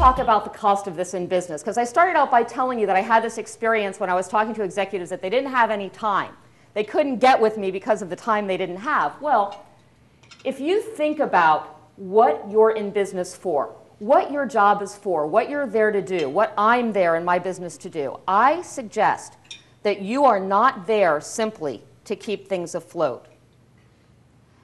talk about the cost of this in business, because I started out by telling you that I had this experience when I was talking to executives that they didn't have any time. They couldn't get with me because of the time they didn't have. Well, if you think about what you're in business for, what your job is for, what you're there to do, what I'm there in my business to do, I suggest that you are not there simply to keep things afloat.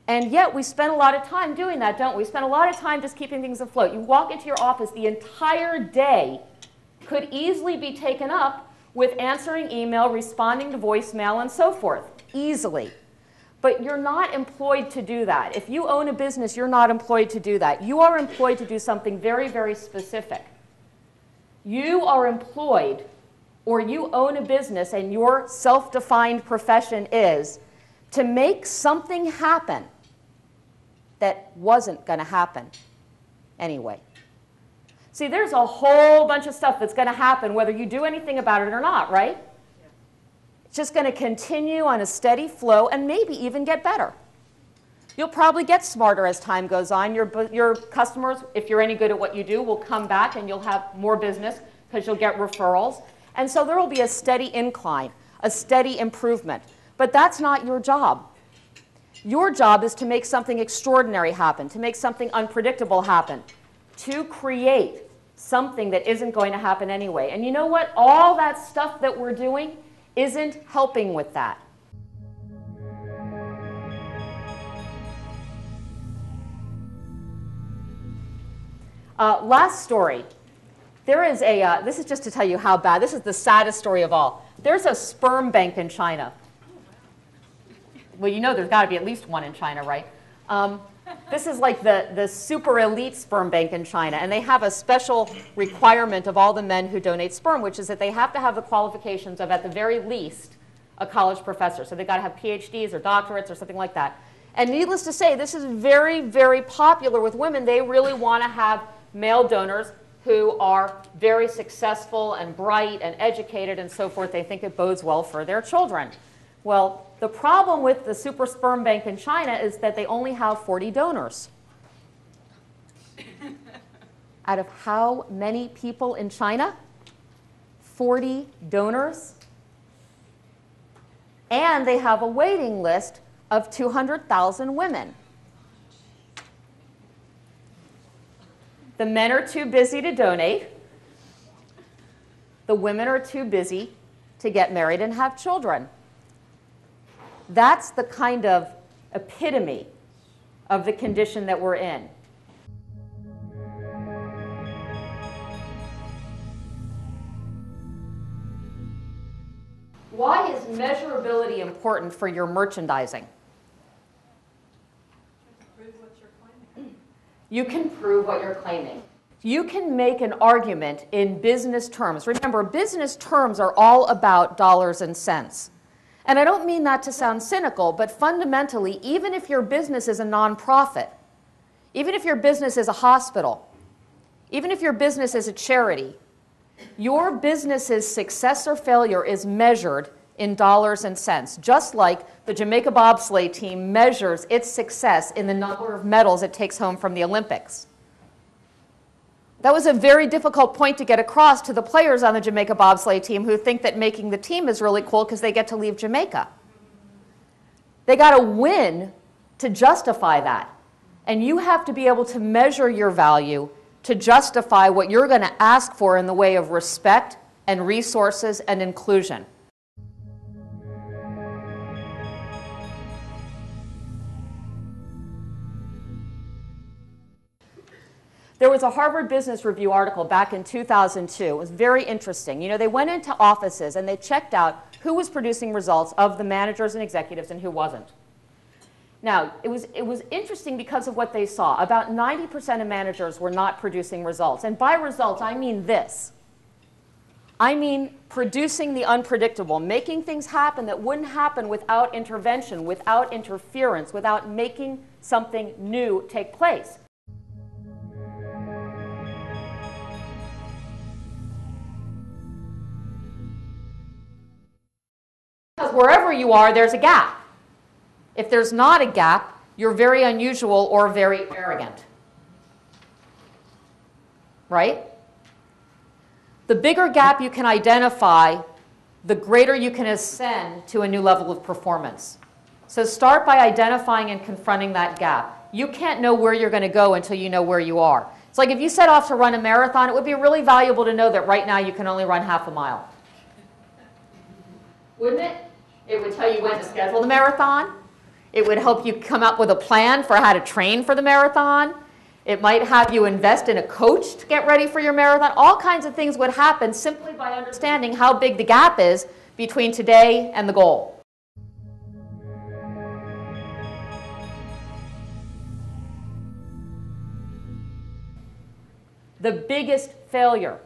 And yet we spend a lot of time doing that, don't we? We spend a lot of time just keeping things afloat. You walk into your office, the entire day could easily be taken up with answering email, responding to voicemail, and so forth, easily. But you're not employed to do that. If you own a business, you're not employed to do that. You are employed to do something very, very specific. You are employed, or you own a business, and your self-defined profession is to make something happen that wasn't going to happen anyway. See, there's a whole bunch of stuff that's going to happen whether you do anything about it or not, right? Yeah. It's just going to continue on a steady flow and maybe even get better. You'll probably get smarter as time goes on. Your customers, if you're any good at what you do, will come back and you'll have more business because you'll get referrals. And so there will be a steady incline, a steady improvement. But that's not your job. Your job is to make something extraordinary happen, to make something unpredictable happen, to create something that isn't going to happen anyway. And you know what? All that stuff that we're doing isn't helping with that. Last story. There is a, this is just to tell you how bad, this is the saddest story of all. There's a sperm bank in China. Well, you know there's got to be at least one in China, right? This is like the super elite sperm bank in China, and they have a special requirement of all the men who donate sperm, which is that they have to have the qualifications of, at the very least, a college professor. So they've got to have PhDs or doctorates or something like that. And needless to say, this is very, very popular with women. They really want to have male donors who are very successful and bright and educated and so forth. They think it bodes well for their children. Well, the problem with the super sperm bank in China is that they only have 40 donors. Out of how many people in China? 40 donors. And they have a waiting list of 200,000 women. The men are too busy to donate. The women are too busy to get married and have children. That's the kind of epitome of the condition that we're in. Why is measurability important for your merchandising? You can prove what you're claiming. You can make an argument in business terms. Remember, business terms are all about dollars and cents. And I don't mean that to sound cynical, but fundamentally, even if your business is a nonprofit, even if your business is a hospital, even if your business is a charity, your business's success or failure is measured in dollars and cents, just like the Jamaica bobsleigh team measures its success in the number of medals it takes home from the Olympics. That was a very difficult point to get across to the players on the Jamaica bobsleigh team who think that making the team is really cool because they get to leave Jamaica. They got to win to justify that. And you have to be able to measure your value to justify what you're going to ask for in the way of respect and resources and inclusion. There was a Harvard Business Review article back in 2002. It was very interesting. You know, they went into offices and they checked out who was producing results of the managers and executives and who wasn't. Now, it was interesting because of what they saw. About 90% of managers were not producing results. And by results, I mean this. I mean producing the unpredictable, making things happen that wouldn't happen without intervention, without interference, without making something new take place. Because wherever you are, there's a gap. If there's not a gap, you're very unusual or very arrogant. Right? The bigger gap you can identify, the greater you can ascend to a new level of performance. So start by identifying and confronting that gap. You can't know where you're going to go until you know where you are. It's like if you set off to run a marathon, it would be really valuable to know that right now you can only run half a mile. Wouldn't it? It would tell you when to schedule the marathon. It would help you come up with a plan for how to train for the marathon. It might have you invest in a coach to get ready for your marathon. All kinds of things would happen simply by understanding how big the gap is between today and the goal. The biggest failure,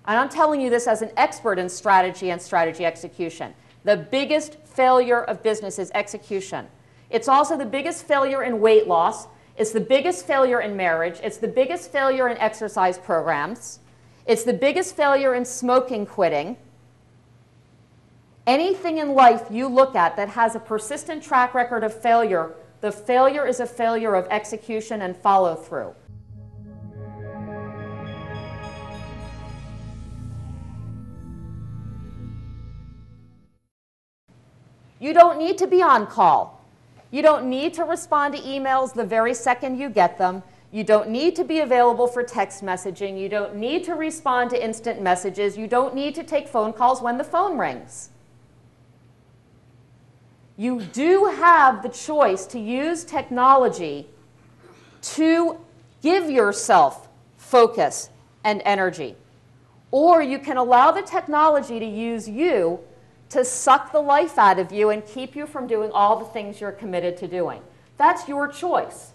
and I'm telling you this as an expert in strategy and strategy execution, the biggest failure of business is execution. It's also the biggest failure in weight loss. It's the biggest failure in marriage. It's the biggest failure in exercise programs. It's the biggest failure in smoking quitting. Anything in life you look at that has a persistent track record of failure, the failure is a failure of execution and follow-through. You don't need to be on call. You don't need to respond to emails the very second you get them. You don't need to be available for text messaging. You don't need to respond to instant messages. You don't need to take phone calls when the phone rings. You do have the choice to use technology to give yourself focus and energy. Or you can allow the technology to use you to suck the life out of you and keep you from doing all the things you're committed to doing. That's your choice.